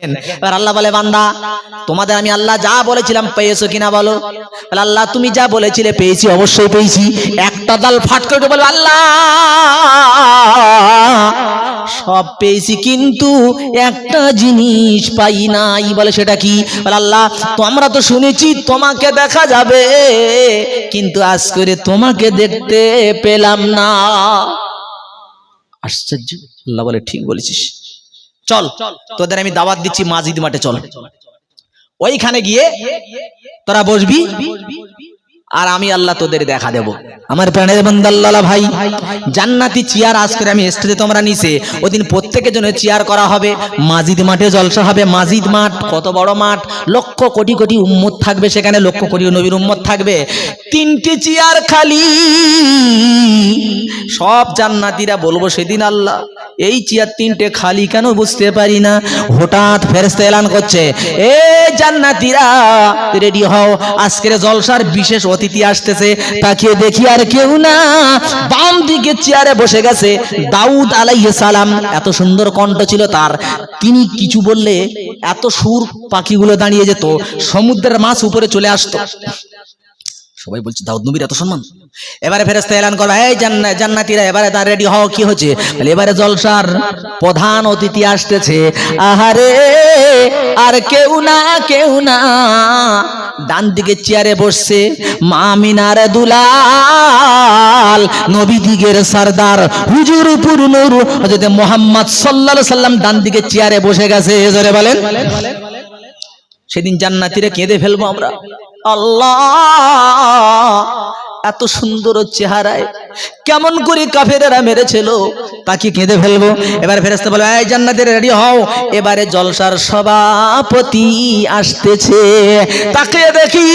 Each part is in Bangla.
এবার আল্লাহ বলে, বান্দা তোমাদের আমি আল্লাহ যা বলেছিলাম পেয়েছো কিনা বলো। বলে, আল্লাহ তুমি যা বলেছিলে পেয়েছি, অবশ্যই পেয়েছি। একটা ডাল ফাট করে বলবে, আল্লাহ সব পেয়েছি কিন্তু একটা জিনিস পাই নাই। বলে, সেটা কি? বলে, আল্লাহ তো আমরা তো শুনেছি তোমাকে দেখা যাবে, কিন্তু আজ করে তোমাকে দেখতে পেলাম না। আশ্চর্য। আল্লাহ বলে, ঠিক বলেছিস, চল তোদের আমি দাওয়াত দিচ্ছি মাজিদ মাঠে, চল ওইখানে গিয়ে তোরা বসবি আর আমি আল্লাহ তোদের দেখা দেব। আমার প্রাণের বান্দা আল্লাহ ভাই, জান্নাতি চেয়ার আজ করে আমি স্টেজে তোমরা নিছে, ওদিন প্রত্যেকের জন্য চেয়ার করা হবে, মাজিদ মাঠে জলসা হবে। মাজিদ মাঠ কত বড় মাঠ, লক্ষ কোটি কোটি উম্মত থাকবে সেখানে, লক্ষ কোটি নবীর উম্মত থাকবে। তিনটি চেয়ার খালি। সব জান্নাতীরা বলবো সেদিন, আল্লাহ এই চেয়ার তিনটে খালি কেন বুঝতে পারি না। হঠাৎ ফেরেশতা এলান করছে, এ জান্নাতীরা রেডি হও, আজকের জলসার বিশেষ অতিথি আসতেছে। তাকিয়ে দেখি আর কেউ না, বাম দিকে চেয়ারে বসে গেছে দাউদ আলাইহিস সালাম। এত সুন্দর কণ্ঠ ছিল তার, তিনি কিছু বললে এত সুর পাখিগুলো দাঁড়িয়ে যেত, সমুদ্রের মাছ উপরে চলে আসতো। সবাই বলছে দাউদ নবীর এত সম্মান। এবারে ফেরেশতা এলান করলো, এই জান্নাতীরা এবারে তা রেডি হও। কি হচ্ছে? এবারে জলসার প্রধান অতিথি আসতেছে। আহারে, আর কেউ না, কেউ না, ডান দিকে চেয়ারে বসছে মা আমিনার দুলাল, নবী দিগের সরদার হুজুর পুরনুর হযরত মুহাম্মদ সাল্লাল্লাহু আলাইহি সাল্লাম ডান দিকে চেয়ারে বসে গেছে। জোরে বলেন। সেদিন জান্নাতীরা কেঁদে ফেলবো আমরা। আল্লাহ এত সুন্দর চেহারায় কেমন করে কাফেরেরা মেরেছিল, তাকে কেঁদে ফেলবো। এবার ফেরেশতা বলে, এই জান্নাতীরা রেডি হও, এবারে জলসার সভাপতি আসতেছে। তাকে দেখি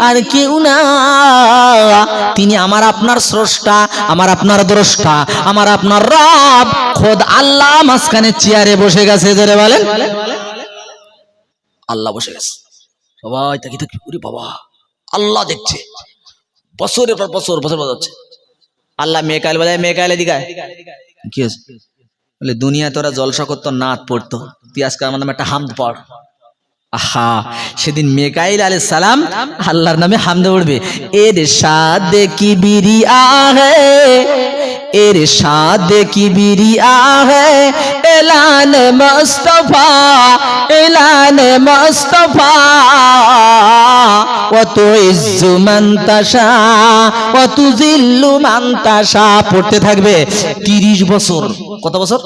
আর কেউ না, তিনি আমার আপনার স্রষ্টা, আমার আপনার দ্রষ্টা, আমার আপনার রব খোদ আল্লাহ মাঝখানে চেয়ারে বসে গেছে। জোরে বলেন। আল্লাহ বসে গেছে। সবাই তাকিয়ে থাকি, ওরে বাবা, আল্লাহ দেখছে। বছরের পর বছর যাচ্ছে। আল্লাহ মেকাইল বলে, মেকাইল এদিকে আয়। কি হয়েছে? বলে, দুনিয়া তোরা জলসা করতো, নাত পড়তো, তুই আজকে আমার নামে একটা হামদ পড়। আহা, সেদিন মেকাইল আলাইহিস সালাম আল্লাহর নামে হামদ পড়বে। এরশাদ কিবরিয়া হে, এরশাদ কিবরিয়া হে, এলান মুস্তাফা, এলান মুস্তাফা, ওয়া তুইজ্জু মান তাশা ওয়া তুযিল্লু মান তাশা পড়তে থাকবে 30 বছর। কত বছর?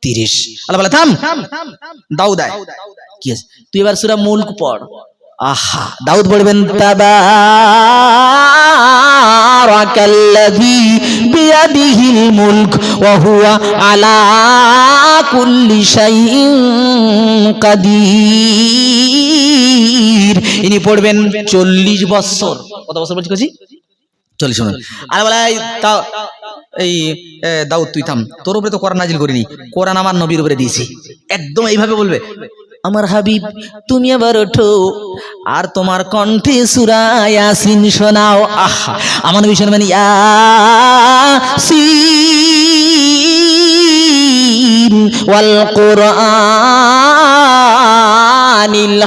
30। আল্লাহ বলে, থাম, দাউদ আয়। কি আছে? তুই এবার সূরা মুলক পড়। আহা, দাউদ পড়বেন, তাবারাকাল্লাযী বিয়াদিহিল মুলক ওয়া হুয়া আলা কুল্লি শাইইন কাদির। ইনি পড়বেন 40 বছর। কত বছর বলছি? 40। শুনুন, আর বলে, এই দাউদ তুই থাম, তোর উপরে তো কোরআন নাজিল করিনি, কোরআন আমার নবীর উপরে দিয়েছি। একদম এইভাবে বলবে, আমার হাবিব তুমি আবার ওঠো আর তোমার কণ্ঠে সূরা ইয়াসিন শোনাও। আহা, আমার নবী শোনাবেন ইয়াসিন ওয়াল কুরআনিল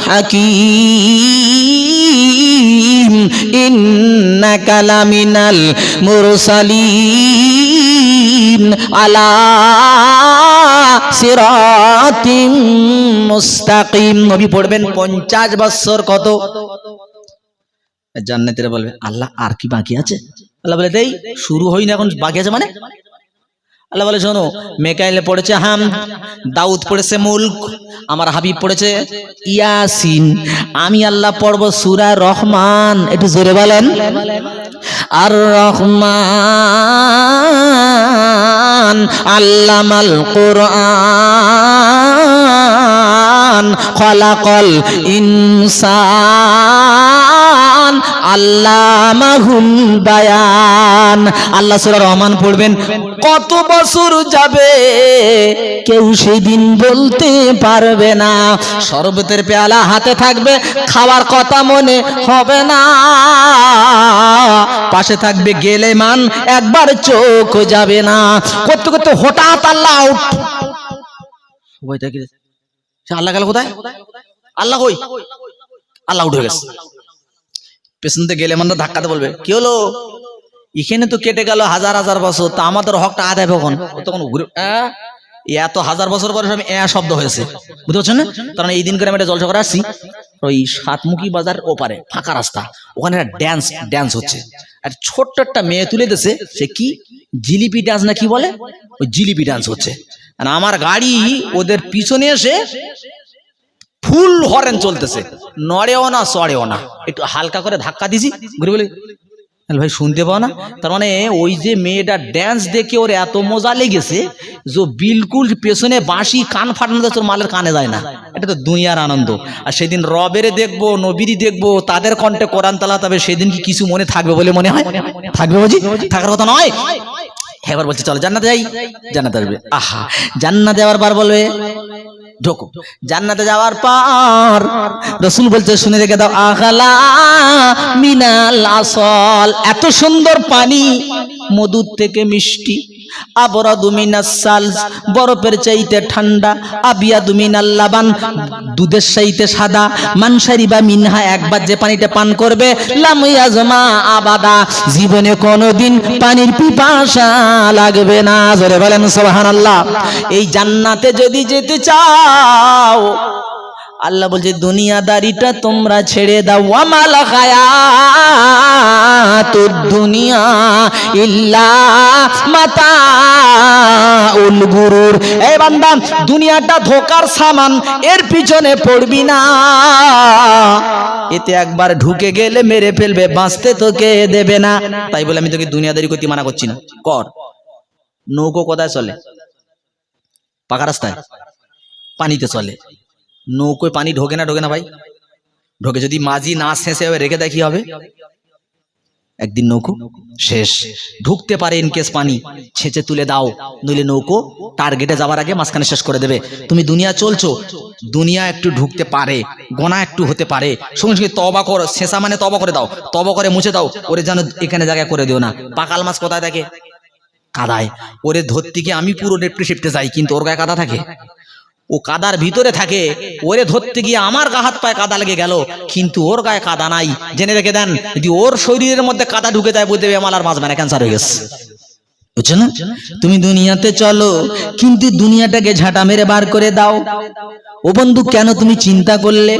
হাকীম ইন্নাকা লামিনাল মুরসালিন আলা সিরাতিম মুস্তাকিম। নবী পড়বেন 50 বছর। কত? জান্নাতীরা বলবে, আল্লাহ আর কি বাকি আছে? আল্লাহ বলে, দেই শুরু হয়নি, এখন বাকি আছে মানে? আল্লাহ বলে, শোনো, মেকাইল পড়েছে হামদ, দাউদ পড়েছে মুলক, আমার হাবিব পড়েছে ইয়াসিন, আমি আল্লাহ পড়ব সূরা রহমান। একটু জোরে বলেন, আর রহমান আল্লামাল কুরআন খলাকাল ইনসান আল্লামাহুল বায়ান। আল্লাহ সূরা রহমান পড়বেন। কত বছর যাবে কেউ সেদিন বলতে পারবে না। শরবতের পেয়ালা হাতে থাকবে, খাওয়ার কথা মনে হবে না। পাশে থাকবে গেলেমান, একবার চোখ যাবে না। করতে করতে হঠাৎ আল্লাহ আউট। সবাই তাকিয়ে সে আল্লাহ গেল কোথায়? আল্লাহ কই? আল্লাহ উঠে গেছে। পেছনতে গেলে মানে ধাক্কাতে বলবে কি হলো, এখানে তো কেটে গেল হাজার হাজার বছর, তা আমাদের হকটা আদায় কখন? তখন ঘুরে এত হাজার বছর পরে আমি শব্দ হয়েছে, বুঝতে পারছেন না? কারণ এই দিন করে আমি একটা জলসা করে আসছি, ওই সাতমুখী বাজার ওপারে ফাঁকা রাস্তা, ওখানে একটা ড্যান্স হচ্ছে, আর ছোট্ট একটা মেয়ে তুলে দিয়েছে, সে কি জিলিপি ডান্স না কি বলে, ওই জিলিপি ডান্স হচ্ছে। আর আমার গাড়ি ওদের পিছনে এসে ফুল হরেন চলতেছে, নড়েও না চড়েও না, একটু হালকা করে ধাক্কা দিছি, ঘুরে বলে ভাই শুনতে পাও না? তার মানে ওই যে মেয়েটা ড্যান্স দেখে ওর এত মজা লেগেছে যে বিলকুল পেছনে বাঁশি কান ফাটানো যাচ্ছে, ওর মালের কানে যায় না। এটা তো দুনিয়ার আনন্দ। আর সেদিন রবেরে দেখবো, নবীরই দেখবো, তাদের কণ্ঠে কোরআন তালাত হবে, সেদিন কি কিছু মনে থাকবে বলে মনে হয়? থাকবে বুঝি? থাকার কথা নয়। এবার বলছে চলো জান্নাতে যাই, জান্নাতে আসবে। আহা, জান্নাতে যাওয়ার বার বলবে ঢোকো। জান্নাতে যাওয়ার পর রাসূল বলছে শুনে রেখে দাও, আগালা মিনাল আসল, এত সুন্দর পানি, মধুর থেকে মিষ্টি, আবরাদু মিনাস সালস, বরফের চাইতে ঠান্ডা, আবিয়াদু মিনাল লাবান, দুধের চাইতে সাদা, মানসারিবা মিনহা, একবার যে পানিটা পান করবে, লাম ইয়াজমা আবাদা, জীবনে কোনোদিন পানির পিপাসা লাগবে না। জোরে বলেন সুবহানাল্লাহ। এই জান্নাতে যদি যেতে চাও, আল্লাহ বলছে দুনিয়াদারিটা তোমরা ছেড়ে দাও, ওয়ামাল হায়াতুদ দুনিয়া ইল্লা মাতাউল গুরুর। এই বান্দা, দুনিয়াটা ধোকার সামান, এর পিছনে পড়বি না, এতে একবার ঢুকে গেলে মেরে ফেলবে, বাঁচতে তোকে দেবে না। তাই বলে আমি তোকে দুনিয়াদারি করতে মানা করছি না, কর। নৌকো কোথায় চলে? পাকা রাস্তায়, পানিতে চলে। নৌকোয় পানি ঢোকে না ভাই? ঢোকে। যদি মাঝি না শেষে রেখে দেয় কি হবে? একদিন নৌকো শেষ। ঢুকতে পারে ইনকেস পানি, ছেঁচে তুলে দাও, নইলে নৌকো টার্গেটে যাওয়ার আগে মাঝখানে শেষ করে দেবে। তুমি দুনিয়া চলছো, দুনিয়া একটু ঢুকতে পারে, গোনা একটু হতে পারে, সঙ্গে সঙ্গে তওবা করো, শেষা মানে তওবা করে দাও, তওবা করে মুছে দাও, ওরে যেন এখানে জায়গায় করে দিও না। পাকাল মাছ কোথায় থাকে? কাদায়। ওরে ধরতে গিয়ে আমি পুরো লেপটে সেপটে যাই, কিন্তু ওর গায়ে কাদা থাকে, ও কাদার ভিতরে থাকে, ওরে ধরতে গিয়ে আমার গা হাত পায়ে কাদা লেগে গেল, কিন্তু ওর গায়ে কাদা নাই। জেনে রেখে দেন, যদি ওর শরীরের মধ্যে কাদা ঢুকে যায়, বুঝতে হবে আমার আর বাঁচবে না, ক্যান্সার হয়ে গেছে। বুঝছো না? তুমি দুনিয়াতে চলো, কিন্তু দুনিয়াটাকে ঝাঁটা মেরে বার করে দাও। ও বন্ধু, কেন তুমি চিন্তা করলে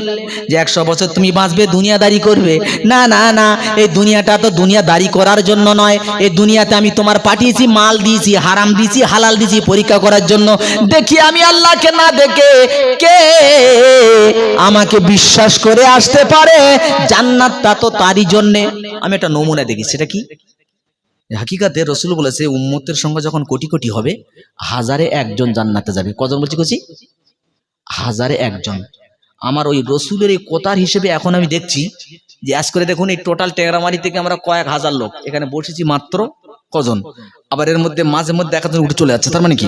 যে 100 বছর তুমি বাঁচবে, দুনিয়াদারি করবে? না না না, এই দুনিয়াটা তো দুনিয়াদারি করার জন্য নয়। এই দুনিয়াতে আমি তোমার পাঠিয়েছি, মাল দিয়েছি, হারাম দিয়েছি, হালাল দিয়েছি, পরীক্ষা করার জন্য। দেখি আমি আল্লাহকে না দেখে কে আমাকে বিশ্বাস করে আসতে পারে। জান্নাতটা তো তারই জন্যে। আমি একটা নমুনা দেখি, সেটা কি? হাকিকাতে রাসূল বলেছে উম্মতের সংখ্যা যখন কোটি কোটি হবে, 1000-এ 1 জন জান্নাতে যাবে। কজন বলছি? 1000-এ 1 জন। আমার ওই রসুলের এই কথার হিসেবে এখন আমি দেখছি যে আজ করে দেখুন, এই টোটাল টেংরামারি থেকে আমরা কয়েক হাজার লোক এখানে বসেছি, মাত্র কজন? আবার এর মধ্যে মাঝে মধ্যে একজন উঠে চলে যাচ্ছে। তার মানে কি?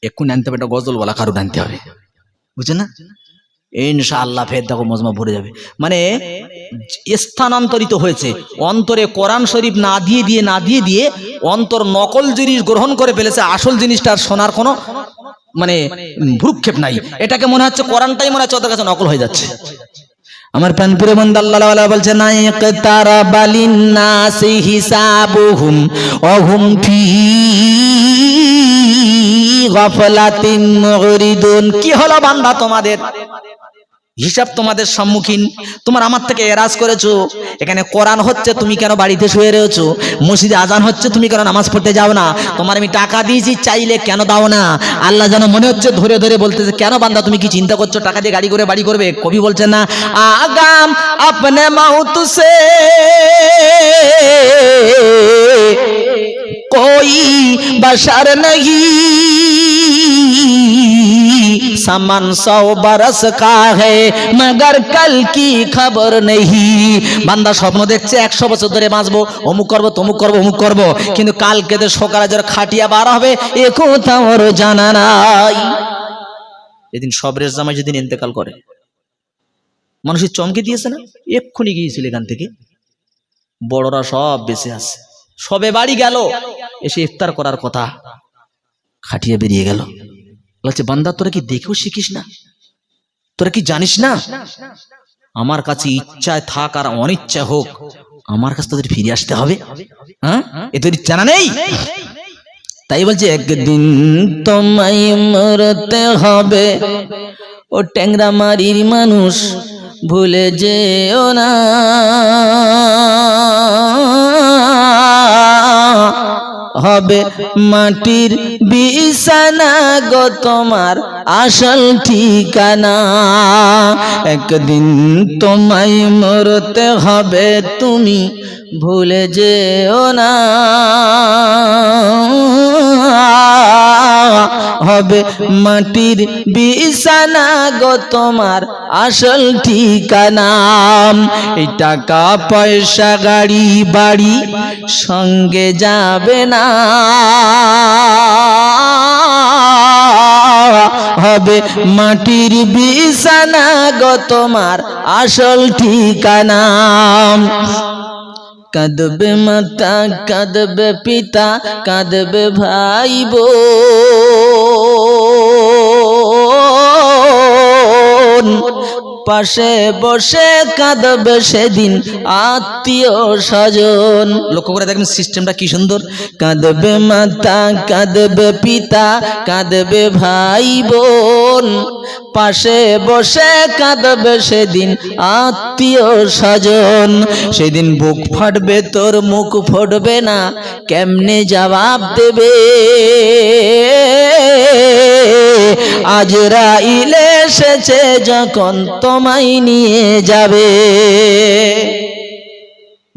এক্ষুনি আনতে হবে একটা গজল বলা, কারণ আনতে হবে, বুঝছেন না? ইনশাআল্লাহ ফের দেখো মজমা ভরে যাবে। মানে স্থানান্তরিত হয়েছে অন্তরে, কোরআন শরীফ না দিয়ে অন্তর নকল জিনিস গ্রহণ করে ফেলেছে। আসল জিনিসটার শোনার কোনো মানে ভ্রুক্ষেপ নাই। এটাকে মনে হচ্ছে কোরআনটাই মনে হচ্ছে ওদের কাছে নকল হয়ে যাচ্ছে। আমার প্রাণপ্রিয় বন্ধু আল্লাহ ওয়ালা বলছে না, ইকতারাবালিন নাসি হিসাবুহুম ওয়া হুম ফি গাফলাতিন মুরিদুন। কি হলো বান্দা, তোমাদের হিসাব তোমাদের সম্মুখীন। তোমার আমার থেকে এরাজ করেছো, এখানে কোরআন হচ্ছে, তুমি কেন বাড়িতে শুয়ে রয়েছো? মসজিদে আজান হচ্ছে, তুমি কেন নামাজ পড়তে যাও না? তোমার আমি টাকা দিয়েছি, চাইলে কেন দাও না? আল্লাহ যেন মনে হচ্ছে ধরে ধরে বলতেছে, কেন বান্দা তুমি কি চিন্তা করছো টাকা দিয়ে গাড়ি করে বাড়ি করবে? কবি বলছেন না, আগাম আপনে মাউত সে कोई बशर नहीं, सामान 100 बरस का है मगर कल की खबर नहीं। বান্দা স্বপ্ন দেখছে 100 বছর ধরে বাঁচবো, অমুক করবো, তমুক করবো, অমুক করবো, কিন্তু কালকে তো সকালে যারা খাটিয়া বার হবে এ কথা ওর জানা নাই। এদিন সবরের জামাই যেদিন ইন্তেকাল করে, মানুষের চমকে দিয়েছে না? এক্ষুনি গিয়েছিল এখান থেকে, বড়রা সব বেঁচে আছে, সবে বাড়ি গেল, এসে ইফতার করার কথা, খাটিয়ে বেরিয়ে গেল। বলছে বান্দা তোরা কি দেখেও শিখিস না, তোরা কি জানিস না আমার কাছে ইচ্ছায় থাক আর অনিচ্ছা হোক আমার কাছে তোদের ফিরে আসতে হবে? হ্যাঁ, এ তোর ইচ্ছা না নেই? তাই বলছে একদিন তোমায় মরতে হবে ও ট্যাংরা মারির মানুষ, ভুলে যেও না হবে মাটির বিছানা গো তোমার আসল ঠিকানা। একদিন তোমায় মরতে হবে তুমি ভুলে যেও না হবে মাটির বিছানা গো তোমার আসল ঠিকানা। এই টাকা পয়সা গাড়ি বাড়ি সঙ্গে যাবে না, হবে মাটির বিছানা গো তোমার আসল ঠিকানা। কাঁদবে মাতা কাঁদবে পিতা কাঁদবে ভাই বোন, পাশে বসে কাঁদবে সেদিন আত্মীয় স্বজন। লক্ষ্য করে দেখবেন সিস্টেমটা কি সুন্দর। কাঁদবে মাতা কাঁদবে পিতা কাঁদবে ভাই বোন, পাশে বসে কাঁদবে সেদিন আত্মীয় স্বজন। সেদিন বুক ফাটবে তোর মুখ ফুটবে না, কেমনে জবাব দেবে আজরাইল এসেছে যখন তোমায় নিয়ে যাবে।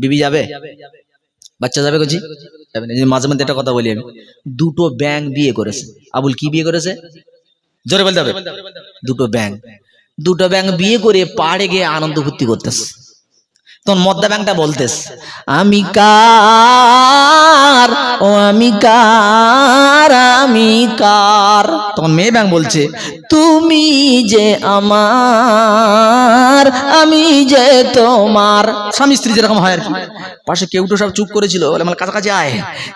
বিবি যাবে, বাচ্চা যাবে, কচি যাবে না। মাঝে মধ্যে একটা কথা বলি আমি, দুটো ব্যাঙ বিয়ে করেছে। আবুল কি বিয়ে করেছে? জোরে বলতে হবে। দুটো ব্যাঙ বিয়ে করে পাহাড়ে গিয়ে আনন্দ ফুর্তি করতেছে। তখন মদ্দা ব্যাংটা বলতেস আমি কার ও আমি কার আমি কার। তখন মেয়ে ব্যাং বলছে তুমি যে আমার আমি যে তোমার। স্বামী স্ত্রী যেরকম হয় আর কি। পাশে কেউটো সব চুপ করেছিল, বলে আমার কাছাকাছি আয়।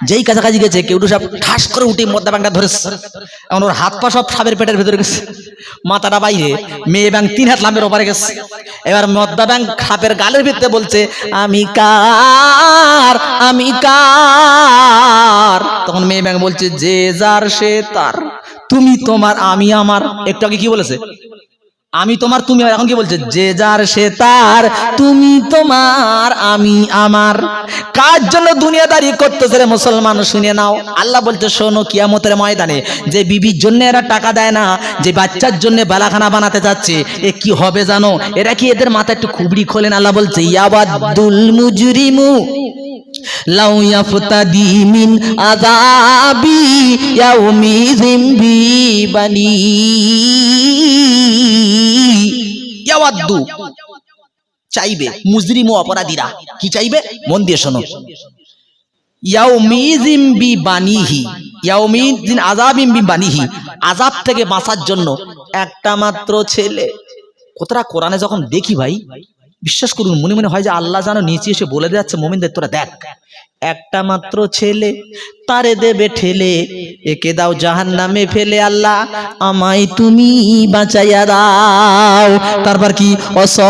যেই কাছাকাছি গেছে কেউটো সব ঠাস করে উঠে মদ্দা ব্যাংটা ধরেছে। এখন ওর হাত পা সব সাপের পেটের ভেতরে গেছে, মাথাটা বাইরে। মেয়ে ব্যাং 3 হাত লাম্বের ওপারে গেছে। এবার মদ্দা ব্যাং সাপের গালের ভিতরে বলছে আমি কার আমি কার। তখন মেয়ে ব্যাং বলছে যে যার সে তার, তুমি তোমার আমি আমার। একটু আগে কি বলেছে? আমি তোমার তুমি। এখন কি বলছে? যে যার সে তার, তুমি তোমার আমি আমার। কার জন্য দুনিয়াদারি করতেছে রে মুসলমান শুনে নাও। আল্লাহ বলতে শোনো কিয়ামতের ময়দানে যে বিবির জন্য এরা টাকা দেয় না, যে বাচ্চার জন্য বেলাখানা বানাতে যাচ্ছে, এ কি হবে জানো? এরা কি এদের মাথা একটু খুবড়ি খোলেন? আল্লাহ বলছে ইয়াবাদুল মুজরিমু লাউ ইয়াফতাদি মিন আযাবি ইয়াউমিযিন বিবানি। ইয়াওয়াদ্দু চাইবে, মুজরিমু অপরাধীরা কি চাইবে? মন দিয়ে শোনো। ইয়াউমিযিন বিবানিহি, ইয়াউমিযিন আযাবিন বিবানিহি, আযাব থেকে বাঁচার জন্য একটা মাত্র ছেলে। কতটা কোরআনে যখন দেখি ভাই, বিশ্বাস করুন মনে মনে হয় যে আল্লাহ যেন নিচে এসে বলে যাচ্ছে মোমিনদের তোরা দেখ, একটা মাত্র ছেলে তারে দেবে ঠেলে, একে দাও জাহান্নামে ফেলে, আল্লাহ আমায় তুমি বাঁচাইয়া দাও। তারপর কি অসহিবাতিহি,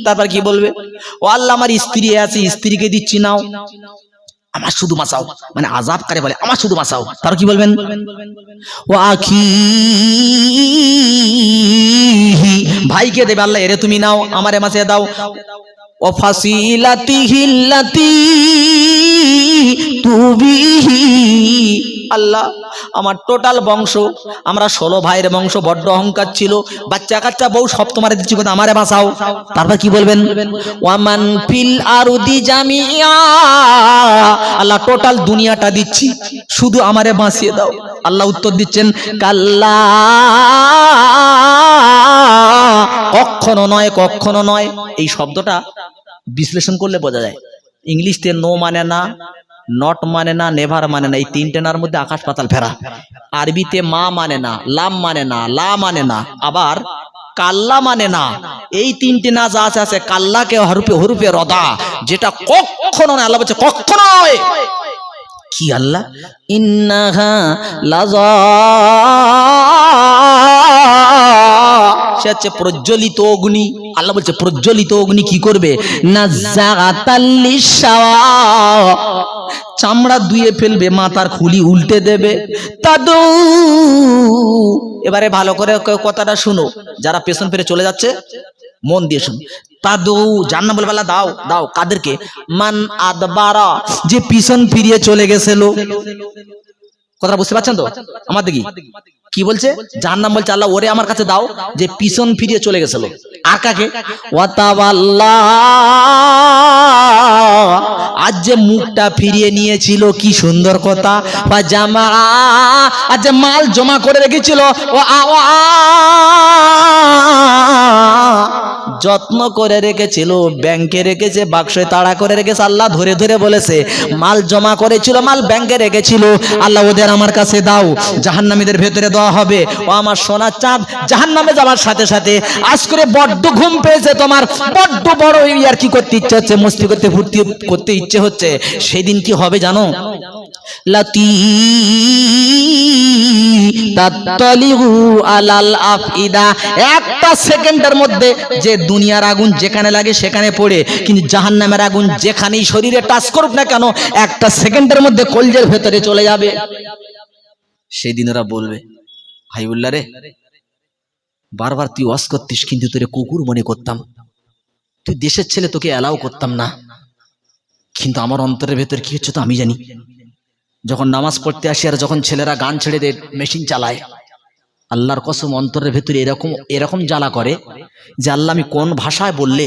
তারপর কি বলবে? ও আল্লাহ আমার স্ত্রী আছে, স্ত্রীকে দিচ্ছি নাও, আমার শুধু বাঁচাও। মানে আযাব কারে বলে আমার শুধু বাঁচাও। তার কি বলবেন? ও আখি, ভাইকে দেবে আল্লাহ, এরে তুমি নাও, আমারে বাঁচিয়ে দাও। ও ফাসিলাতিহিল্লাতি তুবিহি, আল্লাহ আমার টোটাল বংশ, আমরা 16 ভাইয়ের বংশ, বড্ড অহংকার ছিল, বাচ্চা কাচ্চা বউ সব তোমারে দিচ্ছি, কথা আমারে বাঁচাও। তারপর কি বলবেন? ওয়ামান ফিল আরদি জামিয়া, আল্লাহ টোটাল দুনিয়াটা দিচ্ছি, শুধু আমারে বাঁচিয়ে দাও। আল্লাহ উত্তর দিচ্ছেন কাল্লা, কখনো নয় কখনো নয়। এই শব্দটা বিশ্লেষণ করলে বোঝা যায়। ইংলিশতে নো মানে না, নট মানে না, নেভার মানে না, এই 3টে নার মধ্যে আকাশ পাতাল ফেরা। আরবিতে মা মানে না, লাম মানে না, লা মানে না, আবার কাল্লা মানে না, এই তিনটে না যা আছে কাল্লাকে হরফে হরফে রদা, যেটা কখনো না, আল্লাহ বলছে কখনো নয়। কি আল্লাহ? ইন্নাহা লাযা, সে হচ্ছে প্রজ্বলিত অগ্নি। আল্লাহ বলছে প্রজ্বলিত অগ্নি কি করবে? নাযাগাতাল লিশাওয়া, চামড়া ধুয়ে ফেলবে, মাথার খুলি উল্টে দেবে। তাদু, এবারে ভালো করে কথাটা শুনো, যারা পেছন ফিরে চলে যাচ্ছে মন দিয়ে শুনো। তাদু, জান্নাত বলবে আল্লাহ দাও দাও, কাদেরকে? মান আদবারা, যে পিছন ফিরিয়ে চলে গেছিল। কথা বুঝতে পারছেন তো? আমার দেখি কি বলছে, জাহান্নাম বলছে আল্লাহ ওরে আমার কাছে দাও, যে পিছন ফিরিয়ে চলে গেছিল। আর কাকে? ওয়াতাওয়াল্লা, আজ যে মুখটা ফিরিয়ে নিয়েছিল, কি সুন্দর কথা। বা জামা, আজ যে মাল জমা করে রেখেছিল, ও যত্ন করে রেখেছিল, ব্যাংকে রেখেছে, বাক্সে তাড়া করে রেখেছে। আল্লাহ ধরে ধরে বলেছে মাল জমা করেছিল, মাল ব্যাংকে রেখেছিল, আল্লাহ ওদের আমার কাছে দাও। জাহান্নামীদের ভেতরে দেওয়া হবে। ও আমার সোনার চাঁদ, জাহান্নামে যাওয়ার সাথে সাথে আজ করে বড্ড ঘুম পেয়েছে তোমার, বড্ড বড় আর কি করতে ইচ্ছে হচ্ছে, মস্তি করতে ফুর্তি করতে ইচ্ছে হচ্ছে। সেদিন কি হবে জানো? লাতি তাতালিহু আলাল আফইদা, একটা সেকেন্ডের মধ্যে যে দুনিয়ার আগুন যেখানে লাগে সেখানে পড়ে, কিন্তু জাহান্নামের আগুন যেখানেই শরীরে টাচ করুক না কেন, একটা সেকেন্ডের মধ্যে কলজের ভেতরে চলে যাবে। সেদিন ওরা বলবে হাইবুল্লাহ রে, বারবার তুই ওয়াজ করতিস, কিন্তু তোরে কুকুর মনে করতাম, তুই দেশের ছেলে, তোকে অ্যালাউ করতাম না, কিন্তু আমার অন্তরের ভেতর কি হচ্ছে তো আমি জানি। যখন নামাজ পড়তে আসি আর যখন ছেলেরা গান ছেড়ে দেয়, মেশিন চালায়, আল্লাহর কসম অন্তরের ভেতরে এরকম এরকম জ্বালা করে যে আল্লাহ আমি কোন ভাষায় বললে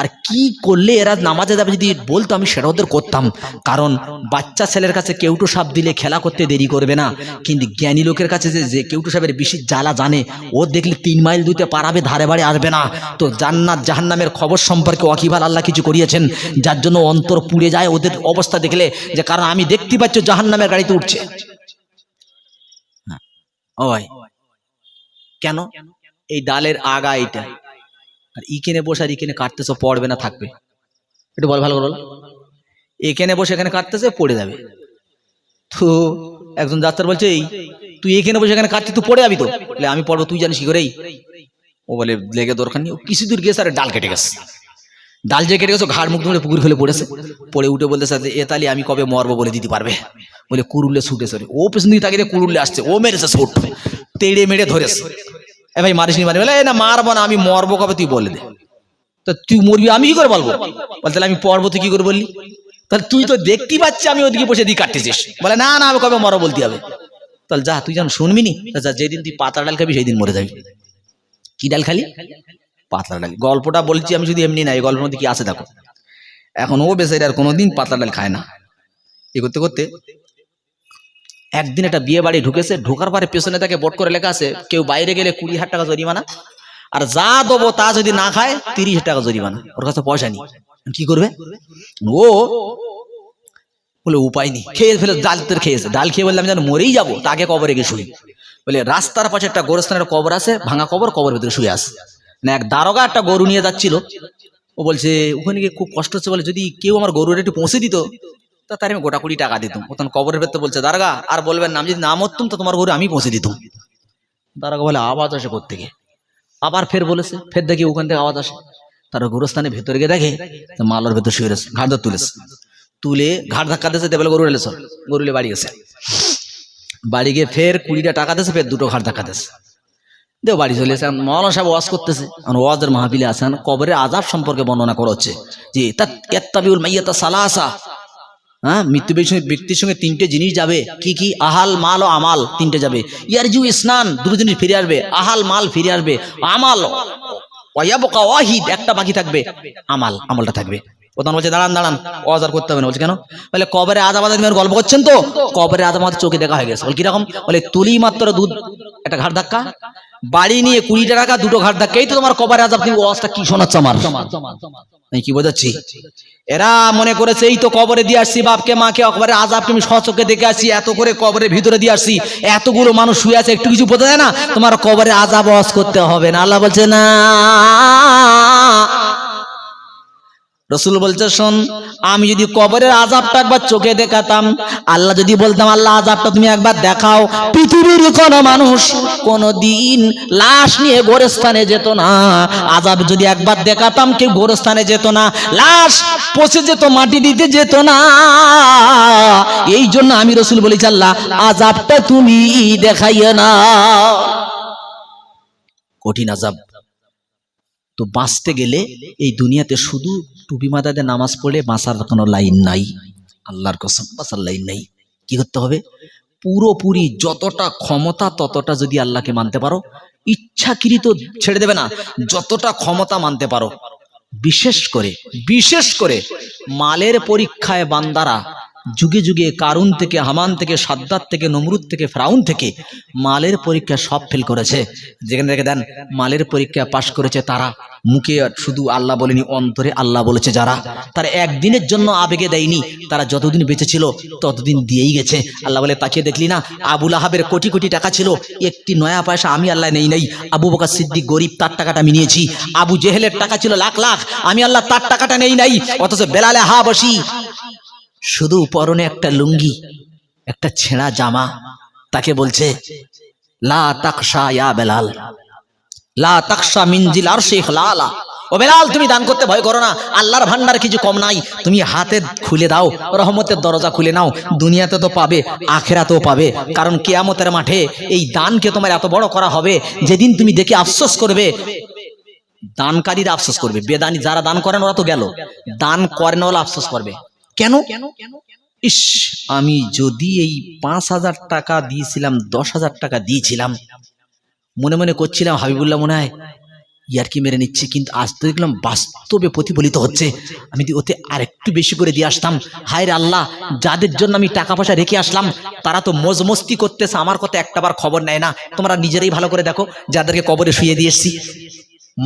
আর কি করলে এরা নামাজে যাবে, যদি বলতো আমি সেটা ওদের করতাম। কারণ বাচ্চা ছেলের কাছে কেউটো সাপ দিলে খেলা করতে দেরি করবে না, কিন্তু জ্ঞানী লোকের কাছে যে কেউটো সাপের বেশি জ্বালা জানে, ও দেখলে 3 মাইল দুইতে পারাবে, ধারে বাড়ি আসবে না। তো জান্নাত জাহান্নামের খবর সম্পর্কে ওয়াকিবহাল আল্লাহ কিছু করিয়েছেন, যার জন্য অন্তর পুড়ে যায় ওদের অবস্থা দেখলে, যে কারণ আমি দেখতে পাচ্ছি জাহান্নামের গাড়িতে উঠছে। ও ভাই কেন? এই ডালের আগা এইটা, আর ইকেনে বসে আর ইকেনে কাটতেছে, পড়বে না থাকবে? একটু বল ভালো বল। এখানে বসে এখানে কাটতেছে, পড়ে যাবে। তো একজন ডাক্তার বলছে এই তুই এখানে বসে এখানে কাটছিস, তুই পড়ে যাবি তো। বলে আমি পড়বো, তুই জানিস কি করে? ও বলে লেগে দরকার নেই। কিছু দূর গেছে আর ডাল কেটে গেছে, ডাল যে কেটে গেছে, ঘাড় মুখ ধরে পুকুর ফেলে পড়েছে। পড়ে উঠে বলতেছে এ তালি আমি কবে মরবো বলে দিতে পারবে? বলে কুরুল্লে ছুটে সরে, ও পেছন দিকে তাকিয়ে কুরুল্লে আসছে, ও মেরেছে ছুট, তেড়ে মেরে ধরেছে। এ ভাই মারিস নি? বলে না মারবো না, আমি মরবো কবে তুই বলে দে। তো তুই মরবি আমি কি করে বলবো? বলতে আমি পড়বো, তুই কি করে বললি? তাহলে তুই তো দেখতে পাচ্ছি আমি ওদিকে বসে দিয়ে কাটতেছিস। বলে না না, আমি কবে মরবো বলতে হবে। তাহলে যা, তুই যেন শুনবি নি, যা, যেদিন তুই পাতলা ডাল খাবি সেই দিন মরে যাবি। কি ডাল খালি? পাতলা ডাল। গল্পটা বলছি আমি শুধু এমনি না, এই গল্পের মধ্যে কি আছে দেখো। এখন ও বেচারি আর কোনোদিন পাতলা ডাল খায় না। এ করতে করতে একদিন একটা বিয়ে বাড়ি ঢুকেছে, ঢোকার পরে পেছনে তাকে বোর্ড করে লেখা আছে কেউ বাইরে গেলে 20,000 টাকা জরিমানা, আর যা দেবো তা যদি না খায় 30,000 টাকা জরিমানা। ওর কাছে পয়সা নেই, কি করবে ও? বলে উপায় নেই, খেয়ে ফেলে ডাল তোর খেয়েছে, ডাল খেয়ে বললাম যেন মরেই যাবো, তাকে কবরে গিয়ে শুই। বলে রাস্তার পাশে একটা গোরস্থানের কবর আছে, ভাঙা কবর, কবর ভিতরে শুয়ে আছে। না এক দারোগা একটা গরু নিয়ে যাচ্ছিল, ও বলছে ওখানে গিয়ে খুব কষ্ট হচ্ছে, বলে যদি কেউ আমার গরুর একটু পৌঁছে দিত তা তার আমি গোটা 20 টাকা দিতাম। তখন কবরের ভেতরে বলছে দারোগা আর বলবেন না, আমি যদি না মরতুম তো তোমার গরু আমি পৌঁছে দিতাম। দারোগা বলে আওয়াজ আসে কোত্থেকে? আবার ফের বলেছে, ফের দেখি ওখান থেকে আওয়াজ আসে। তার গোরস্থানের ভেতরে গিয়ে দেখে মালার ভেতর শুয়ে রয়েছে, ঘাট ধরে তুলেছে, তুলে ঘাট ধাক্কা দিয়েছে, দেবে গরু এলেছে, গরুলে বাড়ি গেছে। বাড়ি গিয়ে ফের 20 টাকা দিয়েছে, ফের 2টো ঘাট ধাক্কা দিয়েছে, দেও বাড়ি চলে এসে মৌলানা সাহেব ওয়াজ করতেছে। ওয়াজের মাহফিলে আছেন, কবরের আযাব সম্পর্কে বর্ণনা করা হচ্ছে যে ইয়াত্তাবিউল মাইয়াতা সালাসা, হ্যাঁ মৃত্যুর ব্যক্তির সঙ্গে 3টে জিনিস যাবে। কি কি? আহাল মাল ও আমাল, 3টে যাবে। ইয়ারজু ইসনান, 2 জিনিস ফিরে আসবে, আহাল মাল ফিরে আসবে, আমাল ওয়ায়াবকা ওয়াহিদ, একটা বাকি থাকবে, আমাল, আমলটা থাকবে। প্রধান বলছে দাঁড়ান দাঁড়ান, অজার করতে হবে না। বলছে কেন? বলে কবরে আযাব গল্প করছেন তো, কবরে আযাব চোখে দেখা হয়ে গেছে। বলে কিরকম? বলে তুলি মাত্র দুধ একটা ঘাট ধাক্কা বাড়ি নিয়ে 20 টাকা দুটো ঘাট ধাক্কাই তো তোমার কবরে আযাব। তুমি ওয়াজটা কি শোনাচ্ছ আমার? আমি কি বোঝাচ্ছি? এরা মনে করেছে এই তো কবরে দিয়ে আসছি বাপকে মাকে, কবরে আযাবকে আমি সচক্ষে দেখে আসছি, এত করে কবরের ভিতরে দিয়ে আসছি, এতগুলো মানুষ শুয়ে আছে, একটু কিছু বোঝা যায় না? তোমার কবরে আযাব ওয়াজ করতে হবে না। আল্লাহ বলছে না। রসুল বলছে শোন, আমি যদি কবরের আযাবটা একবার চোখে দেখাতাম, আল্লাহ যদি বলতাম আল্লাহ আযাবটা তুমি একবার দেখাও, পৃথিবীর কোনো মানুষ কোনোদিন লাশ নিয়ে গোরস্থানে যেত না। আযাব যদি একবার দেখাতাম কেউ গোরস্থানে যেত না, লাশ পচে যেত, মাটি দিতে যেত না। এই জন্য আমি রসুল বলেছি আল্লাহ আযাবটা তুমি দেখাইও না। কঠিন আযাব। তো বাঁচতে গেলে এই দুনিয়াতে শুধু টুপি মাথাতে নামাজ পড়লে বাঁচার কোনো লাইন নাই, আল্লাহর কসম বাঁচার লাইন নাই। কি করতে হবে? পুরোপুরি যতটা ক্ষমতা ততটা যদি আল্লাহকে মানতে পারো, ইচ্ছাকৃত ছেড়ে দেবে না, যতটা ক্ষমতা মানতে পারো। বিশেষ করে মালের পরীক্ষায় বান্দারা যুগে যুগে কারুন থেকে, হামান থেকে, সাদ্দাত থেকে, নমরুদ থেকে, ফেরাউন থেকে মালের পরীক্ষা সব ফেল করেছে। যেখানে দেখে দেন মালের পরীক্ষা পাশ করেছে তারা, মুখে শুধু আল্লাহ বলেনি, অন্তরে আল্লাহ বলেছে যারা, তারা একদিনের জন্য আবেগে দেয়নি, তারা যতদিন বেঁচে ছিল ততদিন দিয়েই গেছে। আল্লাহ বলে তাকিয়ে দেখলি না, আবু লাহাবের কোটি কোটি টাকা ছিল, একটি নয়া পয়সা আমি আল্লাহ নেই নাই। আবু বকর সিদ্দিক গরিব, তার টাকাটা আমি নিয়েছি। আবু জেহেলের টাকা ছিল লাখ লাখ, আমি আল্লাহ তার টাকাটা নেই নাই। অথচ বেলালে হাবশী শুধু পরনে একটা লুঙ্গি, একটা ছেঁড়া জামা, তাকে বলছে লা তাকশা ইয়া বেলাল, লা তাকশা মিন জিল আরশি ইখলালা। ও বেলাল, তুমি দান করতে ভয় করো না, আল্লাহর ভান্ডার কিছু কম নাই, তুমি হাতে খুলে দাও, রহমতের দরজা খুলে নাও। দুনিয়াতে তো পাবে, আখিরাতেও পাবে, কারণ কিয়ামতের মাঠে এই দানকে তোমার এত বড় করা হবে, যেদিন তুমি দেখে আফসোস করবে। দানকারীরা আফসোস করবে, বেদানি যারা দান করেন ওরা তো গেল, দান করেন ওরা আফসোস করবে। কেন? ইস, আমি যদি এই 5,000 টাকা দিয়েছিলাম, 10,000 টাকা দিয়েছিলাম, মনে মনে করছিলাম হাবিবুল্লাহ মনে হয় ইয়ার কি মেরে নিচ্ছে, কিন্তু আজ তো দেখলাম বাস্তবে প্রতিফলিত হচ্ছে, আমি ওতে আর একটু বেশি করে দিয়ে আসতাম। হায় রে আল্লাহ, যাদের জন্য আমি টাকা পয়সা রেখে আসলাম তারা তো মজ মস্তি করতেছে, আমার কথা একটাবার খবর নেয় না। তোমরা নিজেরাই ভালো করে দেখো, যাদেরকে কবরে শুয়ে দিয়ে এসছি,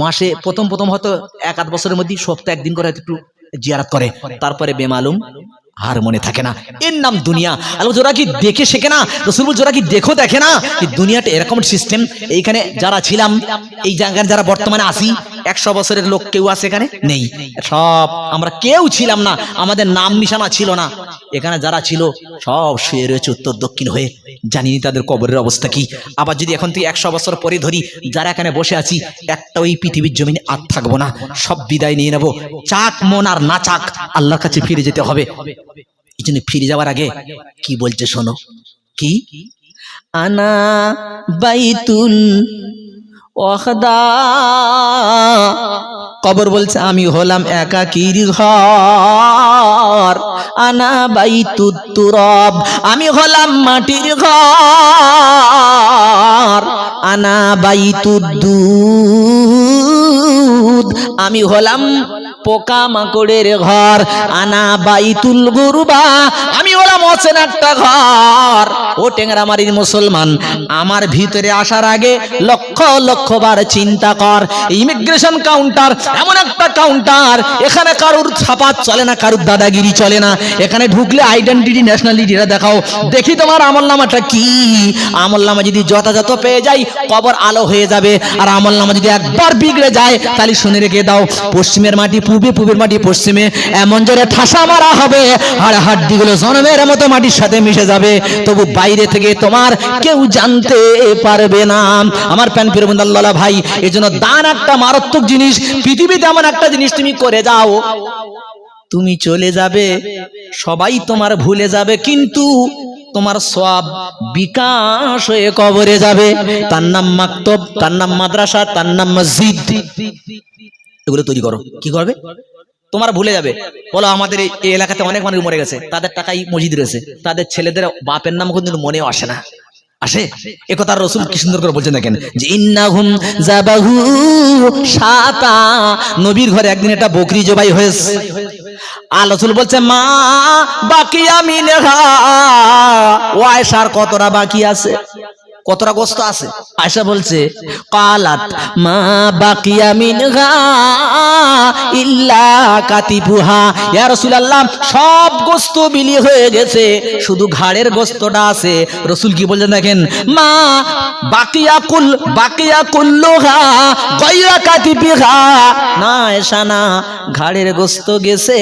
মাসে প্রথম হয়তো 1-8 বছরের মধ্যে সপ্তাহে একদিন করে একটু জিয়ারত করে, তারপরে বেমালুম আর মনে থাকে না। এর নাম দুনিয়া। আল্লাহ যারা কি দেখে শেখে না, রাসূল যারা কি দেখো দেখে না, এই দুনিয়াটা এরকম সিস্টেম। এইখানে যারা ছিলাম, এই জায়গায় যারা বর্তমানে আছি, 100 বছরের লোক কেউ আছে এখানে? নেই। সব আমরা কেউ ছিলাম না, আমাদের নাম নিশানা ছিল না। এখানে যারা ছিল সব শুয়ে রয়েছে উত্তর দক্ষিণ হয়ে, জানিনি তাদের কবরের অবস্থা কি। আবার যদি এখন থেকে 100 বছর পরে ধরি, যারা এখানে বসে আছি, একটা ওই পৃথিবীর জমিনে আর থাকবো না, সব বিদায় নিয়ে নেবো। চাক মন আর না চাক আল্লাহর কাছে ফিরে যেতে হবে। এই জন্য ফিরে যাওয়ার আগে কি বলছে শোনো, কি আনা বাইতুল ওয়াহদা, কবর বলছে আমি হলাম একাকীর ঘর। আনা বাইতুত তুরাব, আমি হলাম মাটির ঘর। আনা বাইতুদ দুধ, আমি হলাম পোকা মাকড়ের ঘর। আনা বাইতুল গুরবা, আমি হলাম অচেনা একটা ঘর। ও টেংরামারির মুসলমান, আমার ভিতরে আসার আগে লক্ষ লক্ষ বার চিন্তা কর। ইমিগ্রেশন কাউন্টার এমন একটা কাউন্টার, এখানে কারুর ছাপা চলে না, কারুর দাদাগিরি চলে না। এখানে ঢুকলে আইডেন্টিটি, ন্যাশনালিটিটা দেখাও, দেখি তোমার আমলনামাটা কি। আমলনামা যদি যথাযথ পেয়ে যাই, কবর আলো হয়ে যাবে। আর আমলনামা যদি একবার বিগড়ে যায়, তাহলে শুনে রেখে দাও, পশ্চিমের মাটি পূর্বে, পূর্বের মাটি পশ্চিমে, এমন জোরে ঠাসা মারা হবে, আর হাড্ডিগুলো জনমের মতো মাটির সাথে মিশে যাবে। তবু বাইরে থেকে তোমার কেউ জানতে পারবে না। আমার প্যান ফিরবন্ধ আল্লাহ ভাই, এই জন্য দান একটা মারাত্মক জিনিস। পৃথিবীতে এমন একটা জিনিস তুমি করে যাও, তুমি চলে যাবে, সবাই তোমার ভুলে যাবে, কিন্তু তোমার সওয়াব বিকাশ হয়ে কবরে যাবে। তার নাম মাকতব, তার নাম মাদ্রাসা, তার নাম মসজিদ। এগুলো তৈরি করো। কি করবে? তোমার ভুলে যাবে। বলো আমাদের এই এলাকাতে অনেক মানুষ মরে গেছে, তাদের টাকাই মসজিদ রয়েছে, তাদের ছেলেদের বাপের নাম কিন্তু মনেও আসে না। আসে? একথা রাসূল কি সুন্দর করে বলছেন দেখেন, যে ইন্নাহুম যাবাহু শাতা, নবীর ঘরে একদিন একটা বকরি জবাই হয়েছে। আল্লাহ রাসূল বলছে মা বাকিয়া মিনহা, ও আয়েশার কতটা বাকি আছে? কতটা গোস্ত আছে? আয়েশা বলছে কালাত মা বাকিয়া মিনহা ইল্লা কাতিবুহা, ইয়া রাসূলুল্লাহ সব গোস্ত বিলি হয়ে গেছে, শুধু ঘাড়ের গোস্তটা আছে। রাসূল কি বলছেন দেখেন, মা বাকিয়া কুল্লুহা গায়রা কাতিবিহা, না আয়েশা না, ঘাড়ের গোস্ত গেছে,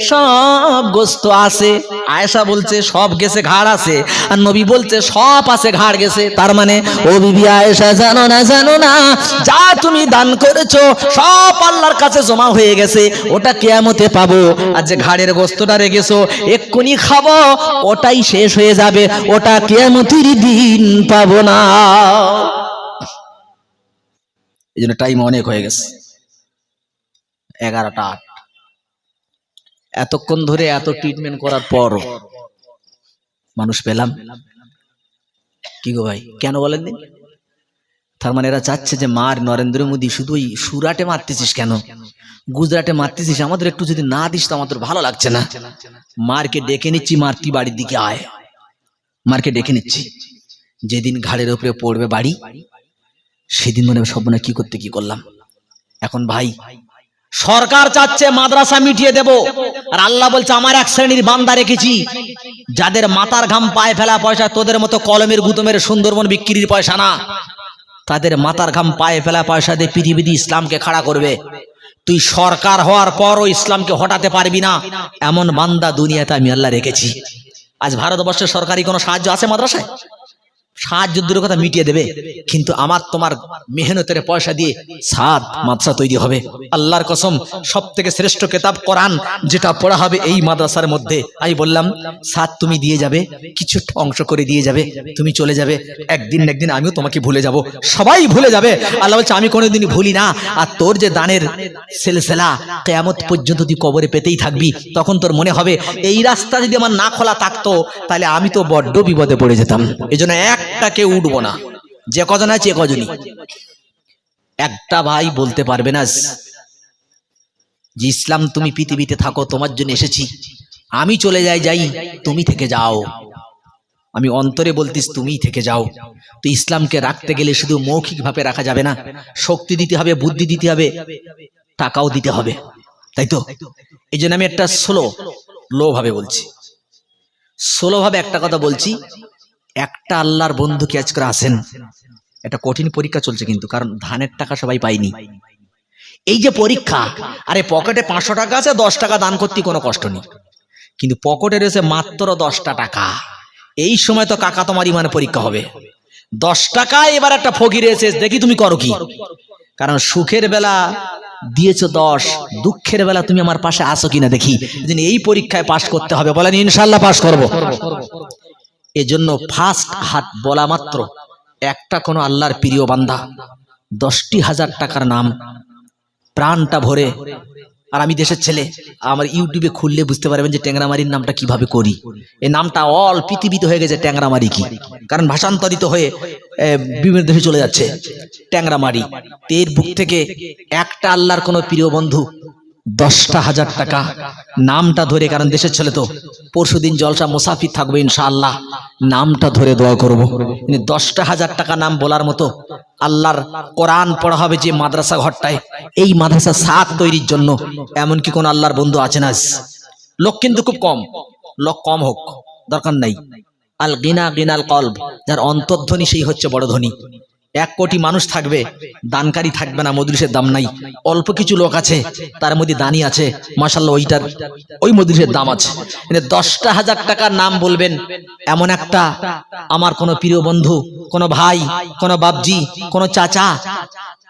সব গোস্ত আছে। আয়েশা বলছে সব গেছে ঘাড় আছে, আর নবী বলছে সব আছে ঘাড় গেছে। তার মানে ও বিবি আয়েশা জানো না যা তুমি দান করেছো সব আল্লাহর কাছে জমা হয়ে গেছে, ওটা কিয়ামতে পাবো। আর যে ঘাড়ের গোস্তটা রেখেছো এক্ষুনি খাবো, ওটাই শেষ হয়ে যাবে, ওটা কিয়ামতের দিন পাবো না। এই জন্য টাইম অনেক হয়ে গেছে, 11টা 8। এতক্ষণ ধরে এত ট্রিটমেন্ট করার পর মানুষ পেলাম কি গো ভাই, কেন বলেন দিন? তার মানে এরা চাচ্ছে যে মার নরেন্দ্র মোদী শুধু ওই সুরাটে মারতেছিস কেন, গুজরাটে মারতেছিস, আমাদের একটু যদি না দিস তো আমাদের ভালো লাগছে না। মারকে ডেকে নিচ্ছি, মারতি বাড়ির দিকে আয়, মারকে ডেকে নিচ্ছি। যেদিন ঘাড়ের উপরে পড়বে বাড়ি, সেদিন মনে হবে সব মনে কি করতে কি করলাম। এখন ভাই সরকার চাচ্ছে মাদ্রাসা মিটিয়ে দেব, আর আল্লাহ বলছে আমার এক শ্রেণীর বান্দা রেখেছি যাদের মাথার ঘাম পায়ে ফেলা পয়সা তোদের মতো কলমের গুতমের সুন্দরবন বিক্রির পয়সা না, তাদের মাথার ঘাম পায়ে ফেলা পয়সা দিয়ে পৃথিবীতে ইসলামকে খাড়া করবে। তুই সরকার হওয়ার পরও ইসলামকে হটাতে পারবি না, এমন বান্দা দুনিয়াতে আমি আল্লাহ রেখেছি। আজ ভারতবর্ষের সরকারি কোনো সাহায্য আছে মাদ্রাসায়? সাহায্য দূরের কথা মিটিয়ে দেবে, কিন্তু আমার তোমার মেহনতের পয়সা দিয়ে সাত মাদ্রাসা তৈরি হবে। আল্লাহর কসম, সব থেকে শ্রেষ্ঠ কিতাব কোরআন যেটা পড়া হবে এই মাদ্রাসার মধ্যে। আমি বললাম সাত তুমি দিয়ে যাবে, কিছু অংশ করে দিয়ে যাবে, তুমি চলে যাবে, একদিন একদিন আমিও তোমাকে ভুলে যাব, সবাই ভুলে যাবে। আল্লাহ বলছে আমি কোনোদিনই ভুলি না। আর তোর যে দানের সিলসিলা কিয়ামত পর্যন্ত তুই কবরে পেতেই থাকবি, তখন তোর মনে হবে এই রাস্তা যদি আমার না খোলা থাকতো তাহলে আমি তো বড্ড বিপদে পড়ে যেতাম। এই জন্য একটাকে উঠবো না, যে কজন আছে কজনই। একটা ভাই বলতে পারবে না যে ইসলাম তুমি পৃথিবীতে থাকো, তোমার জন্য এসেছি, আমি চলে যাই, তুমি থেকে যাও। আমি অন্তরে বলতিস তুমি থেকে যাও। তো ইসলামকে রাখতে গেলে শুধু মৌখিক ভাবে রাখা যাবে না, শক্তি দিতে হবে, বুদ্ধি দিতে হবে, টাকাও দিতে হবে, তাই তো? এই জন্য আমি একটা স্লো ভাবে বলছি, স্লো ভাবে একটা কথা বলছি। একটা আল্লাহর বন্ধু কি আজ করে আসেন, একটা কঠিন পরীক্ষা চলছে কিন্তু, কারণ ধানের টাকা সবাই পাইনি। এই যে পরীক্ষা, আরে পকেটে 500 টাকা আছে, 10 টাকা দান করতে কোনো কষ্ট নেই, কিন্তু পকেটে রয়েছে মাত্র 10টা টাকা। এই সময় তো কাকা তোমার ইমানের পরীক্ষা হবে। 10 টাকায় এবার একটা ফকির এসে দেখি তুমি করো কি, কারণ সুখের বেলা দিয়েছো 10, দুঃখের বেলা তুমি আমার পাশে আসো কিনা দেখি। এই পরীক্ষায় পাশ করতে হবে, বলেন ইনশাল্লাহ পাশ করব। এজন্য ফার্স্ট হাত বলা মাত্র একটা কোনো আল্লাহর প্রিয় বান্দা 10,000 টাকার নাম প্রাণটা ভরে। আর আমি দেশের ছেলে, আমার ইউটিউবে খুললে বুঝতে পারবেন যে ট্যাংরামারির নামটা কিভাবে করি। এই নামটা অল পৃথিবীতে হয়ে গেছে ট্যাংরামারি কি, কারণ ভাষান্তরিত হয়ে বিভিন্ন দেশে চলে যাচ্ছে ট্যাংরামারি। এর বুক থেকে একটা আল্লাহর কোনো প্রিয় বন্ধু 10,000 টাকা নামটা ধরে, কারণ দেশের ছেলে তো, পরশুদিন জলসা মুসাফির থাকবে ইনশাআল্লাহ, নামটা ধরে দোয়া করব। 10,000 টাকা নাম বলার মতো আল্লাহর কোরআন পড়া হবে যে মাদ্রাসা ঘরটায়, এই মাদ্রাসা সাত তৈরির জন্য এমন কি কোন আল্লাহর বন্ধু আছে না? লোক কিন্তু খুব কম, লোক কম হোক দরকার নাই। আল গিনা গিনাল কলব, যার অন্তর্ধ্বনি সেই হচ্ছে বড় ধনী। 1 কোটি মানুষ থাকবে, দানকারী থাকবে না, মজলিসের দাম নাই। অল্প কিছু লোক আছে, তার মধ্যে দানি আছে, মাশাআল্লাহ ওই মজলিসের দাম আছে। 10,000 টাকার নাম বলবেন এমন একটা আমার কোনো প্রিয় বন্ধু, কোনো ভাই, কোনো বাপজি, কোনো চাচা,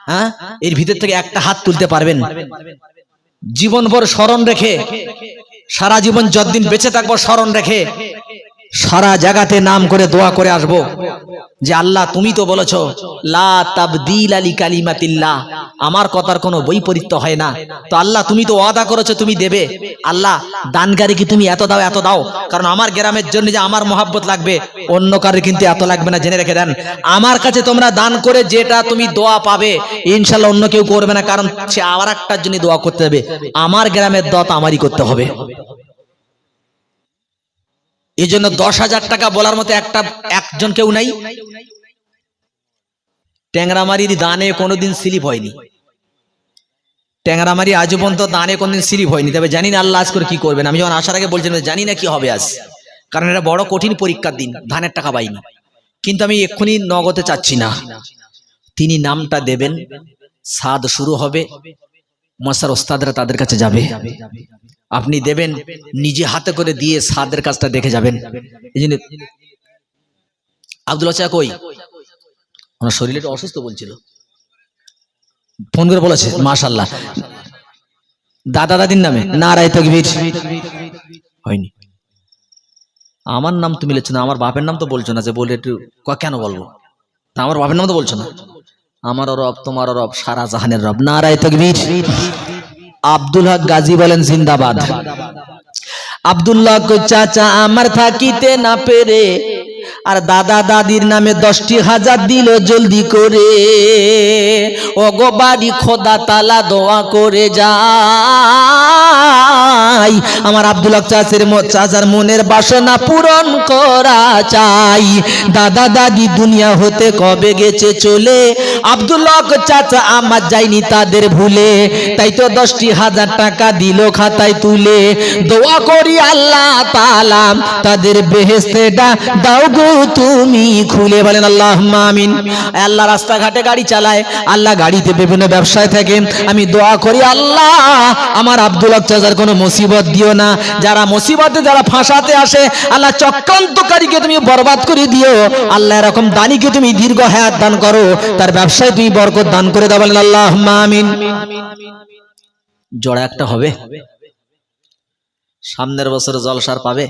হ্যাঁ, এর ভিতর থেকে একটা হাত তুলতে পারবেন? জীবনভর স্মরণ রেখে, সারা জীবন যতদিন বেঁচে থাকবো স্মরণ রেখে সারা জায়গাতে নাম করে দোয়া করে আসবো যে আল্লাহ তুমি তো বলেছো লা তাবদীলা লিকালিমাতিল্লাহ, আমার কথার কোনো বৈপরীত্য হয় না। তো আল্লাহ তুমি তো ওয়াদা করেছো তুমি দেবে। আল্লাহ দানকারীকে তুমি এত দাও, কারণ আমার গ্রামের জন্য যে আমার মহাব্বত লাগবে, অন্য কারো কিন্তু এত লাগবে না, জেনে রেখে দেন। আমার কাছে তোমরা দান করে যেটা তুমি দোয়া পাবে ইনশাআল্লাহ অন্য কেউ করবে না, কারণ সে আবার একটার জন্য দোয়া করতে হবে। আমার গ্রামের দোয়া তো আমারই করতে হবে। এই জন্য 10,000 টাকা বলার মতো একজন কেউ নাই। ট্যাংরামারির দানে কোনোদিন স্লিপ হয়নি, ট্যাংরামারি আজ পর্যন্ত দানে কোনোদিন স্লিপ হয়নি। তবে জানি না আল্লাহ আজ করে কি করবেন। আমি যখন আসার আগে বলছিলাম জানি না কি হবে আজ, কারণ এটা বড় কঠিন পরীক্ষার দিন, ধানের টাকা পাইনি। কিন্তু আমি এক্ষুনি নগদে চাচ্ছি না, তিনি নামটা দেবেন, সাদ শুরু হবে, মশার ওস্তাদরা তাদের কাছে যাবে, আপনি দেবেন, নিজে হাতে করে দিয়ে সাদের কাজটা দেখে যাবেন। এই জন্য আব্দুল বাচ্চা কই, ওনার শরীরে একটু অসুস্থ বলছিল, ফোন করে বলেছে মাশাআল্লাহ দাদা দাদির নামে নারায়ে তাকবীর হয়নি। আমার নাম তুমি লিখছো না, আমার বাপের নাম তো বলছো না, যে বলে একটু কেন বলবো, তা আমার বাপের নাম তো বলছো না। আমার রব, তোমার রব, সারা জাহানের রব, নারায়ে তাকবীর। আব্দুল হক গাজী বলেন জিন্দাবাদ। আব্দুল্লাহ কো চাচা আমার থাকিতে না পেরে আর দাদা দাদির নামে 10,000 দিল জলদি করে, ও গো বাড়ি খোদা তালা দোয়া করে যাই, আমার আব্দুল্লাহ চাচার মনের বাসনা পূরণ করা চাই। দাদা দাদি দুনিয়া হতে কবে গেছে চলে, আব্দুল্লাহ চাচা আমার যায়নি তাদের ভুলে, তাই তো 10,000 টাকা দিল খাতায় তুলে, দোয়া করি আল্লাহ তাআলা তাদের বেহেশতে দাও গো তুমি খুলে। বলেন আল্লাহুম্মা আমিন। আল্লাহ রাস্তাঘাটে গাড়ি চালায়, আল্লাহ গাড়িতে বিভিন্ন ব্যবসায় থাকে, আমি দোয়া করি আল্লাহ আমার আব্দুল হক চাচার কোনো মুসিবত দিও না, যারা মুসিবতে যারা ফাঁসাতে আসে আল্লাহ চক্রান্তকারীকে তুমি বরবাদ করে দিও, আল্লাহ এরকম দানিকে তুমি দীর্ঘ হায়াত দান করো, তার ব্যবসায় তুমি বরকত দান করে দাও। বলেন আল্লাহুম্মা আমিন। জোড়া একটা হবে, সামনের বছর জলসার পাবে।